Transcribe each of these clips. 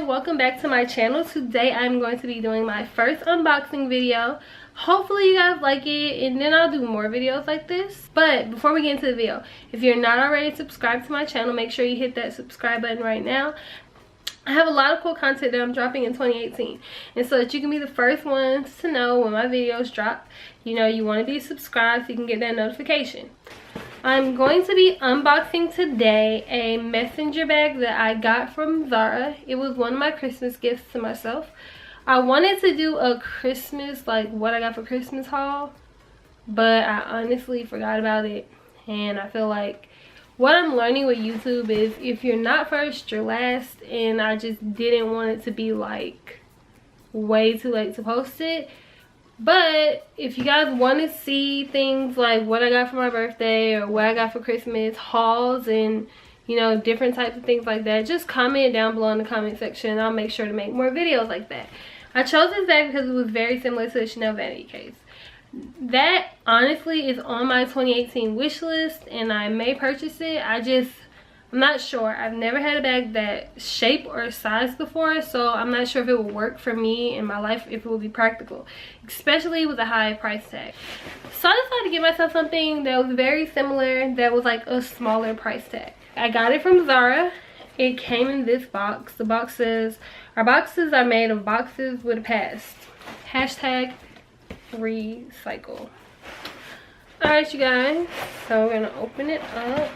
and welcome back to my channel. Today I'm going to be doing my first unboxing video. Hopefully you guys like it, and then I'll do more videos like this. But before we get into the video, if you're not already subscribed to my channel, make sure you hit that subscribe button right now. I have a lot of cool content that I'm dropping in 2018, and so that you can be the first ones to know when my videos drop, you know you want to be subscribed so you can get that notification. I'm going to be unboxing today a messenger bag that I got from Zara. It was one of my Christmas gifts to myself. I wanted to do a Christmas, like what I got for Christmas haul, but I honestly forgot about it. And I feel like what I'm learning with YouTube is if you're not first, you're last. And I just didn't want it to be like way too late to post it. But if you guys want to see things like what I got for my birthday or what I got for Christmas, hauls, and you know, different types of things like that, just comment down below in the comment section and I'll make sure to make more videos like that. I chose this bag because it was very similar to the Chanel Vanity case. That honestly is on my 2018 wish list and I may purchase it. I'm not sure. I've never had a bag that shape or size before, so I'm not sure if it will work for me in my life, if it will be practical, especially with a high price tag. So I decided to get myself something that was very similar, that was like a smaller price tag. I got it from Zara. It came in this box. The box says, our boxes are made of boxes with a past. Hashtag recycle. Alright you guys, so we're gonna open it up.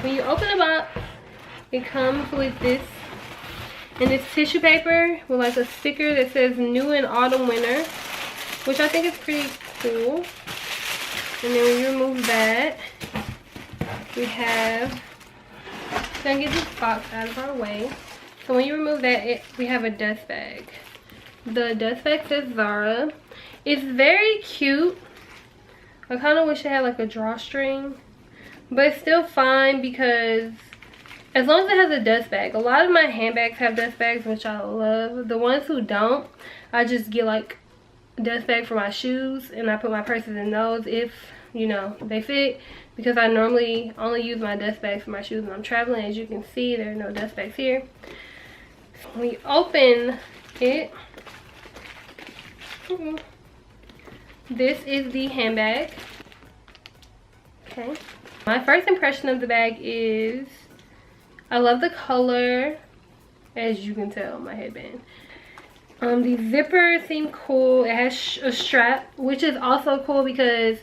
When you open the box, it comes with this, and it's tissue paper with like a sticker that says new in autumn winter, which I think is pretty cool. And then when you remove that, we have, gonna get this box out of our way. So when you remove that, we have a dust bag. The dust bag says Zara. It's very cute. I kind of wish it had like a drawstring, but it's still fine because as long as it has a dust bag. A lot of my handbags have dust bags, which I love. The ones who don't, I just get like a dust bag for my shoes and I put my purses in those if, you know, they fit, because I normally only use my dust bags for my shoes when I'm traveling. As you can see, there are no dust bags here. So when you open it, this is the handbag. Okay. My first impression of the bag is I love the color, as you can tell, my headband. The zippers seem cool. It has a strap, which is also cool because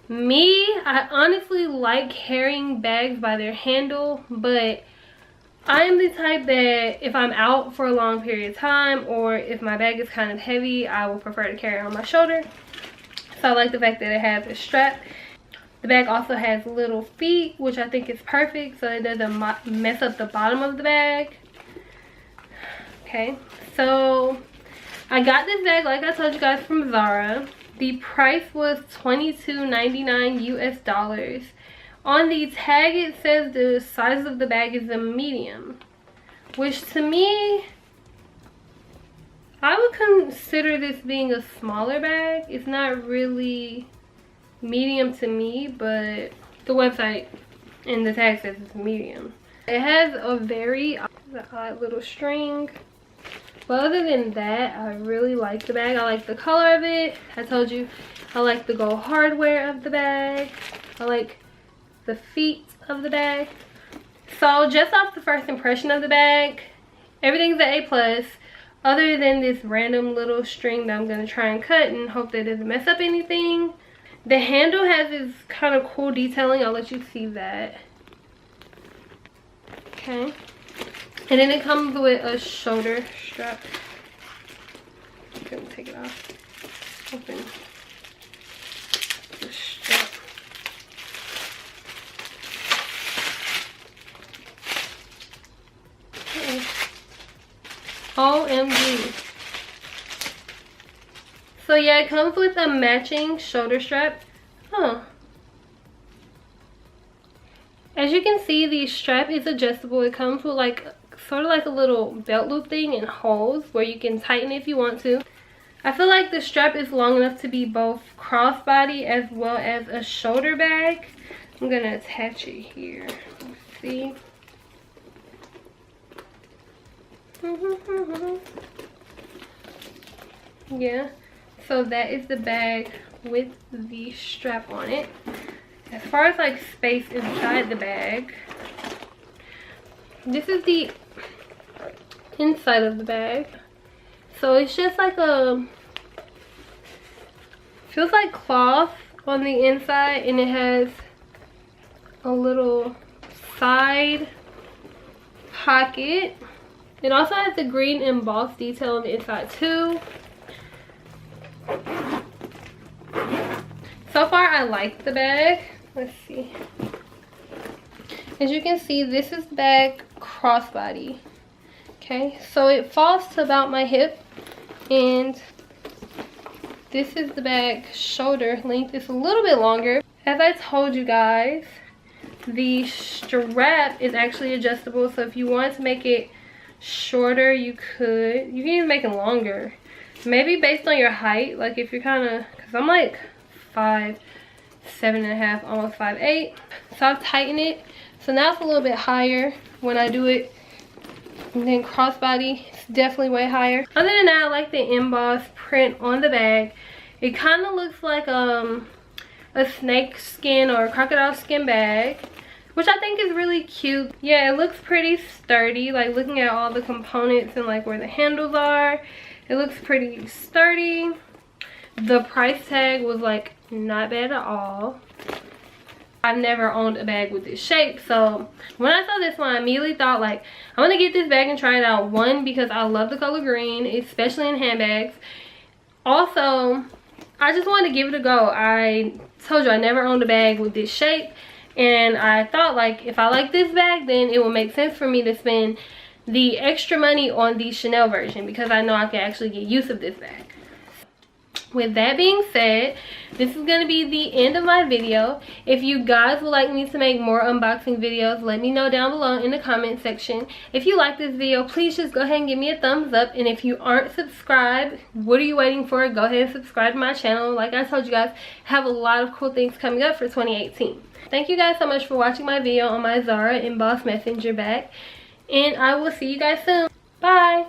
I honestly like carrying bags by their handle, but I'm the type that if I'm out for a long period of time or if my bag is kind of heavy, I will prefer to carry it on my shoulder. So I like the fact that it has a strap. The bag also has little feet, which I think is perfect so it doesn't mess up the bottom of the bag. Okay, so I got this bag, like I told you guys, from Zara. The price was $22.99 US. On the tag it says the size of the bag is a medium, which to me, I would consider this being a smaller bag. It's not really medium to me, but the website and the tag says it's medium. It has a very odd little string, but other than that, I really like the bag. I like the color of it. I told you I like the gold hardware of the bag. I like the feet of the bag. So just off the first impression of the bag, everything's an A+, other than this random little string that I'm going to try and cut and hope that it doesn't mess up anything. The handle has this kind of cool detailing. I'll let you see that. Okay. And then it comes with a shoulder strap. I'm going to take it off. Open the strap. Okay. OMG. So yeah, it comes with a matching shoulder strap. As you can see, the strap is adjustable. It comes with like sort of like a little belt loop thing and holes where you can tighten it if you want to. I feel like the strap is long enough to be both crossbody as well as a shoulder bag. I'm gonna attach it here. Let's see. Yeah, so that is the bag with the strap on it. As far as like space inside the bag, this is the inside of the bag. So it's just like feels like cloth on the inside, and it has a little side pocket. It also has the green embossed detail on the inside too. So far I like the bag. Let's see. As you can see, this is the bag crossbody. Okay, so it falls to about my hip, and this is the bag shoulder length. It's a little bit longer. As I told you guys, the strap is actually adjustable, so if you want to make it shorter, you could. You can even make it longer, maybe based on your height. Like if you're kind of, because I'm like 5'7.5", almost 5'8", so I've tightened it, so now it's a little bit higher when I do it. And then crossbody, it's definitely way higher. Other than that, I like the embossed print on the bag. It kind of looks like a snake skin or a crocodile skin bag, which I think is really cute. Yeah, it looks pretty sturdy. Like looking at all the components and like where the handles are, it looks pretty sturdy. The price tag was like not bad at all. I've never owned a bag with this shape, so when I saw this one, I immediately thought like, I'm gonna get this bag and try it out. One, because I love the color green, especially in handbags. Also, I just wanted to give it a go. I told you I never owned a bag with this shape, and I thought like, if I like this bag, then it will make sense for me to spend the extra money on the Chanel version, because I know I can actually get use of this bag. With that being said, this is going to be the end of my video. If you guys would like me to make more unboxing videos, let me know down below in the comment section. If you like this video, please just go ahead and give me a thumbs up. And if you aren't subscribed, what are you waiting for? Go ahead and subscribe to my channel. Like I told you guys, I have a lot of cool things coming up for 2018. Thank you guys so much for watching my video on my Zara Embossed Messenger bag. And I will see you guys soon. Bye!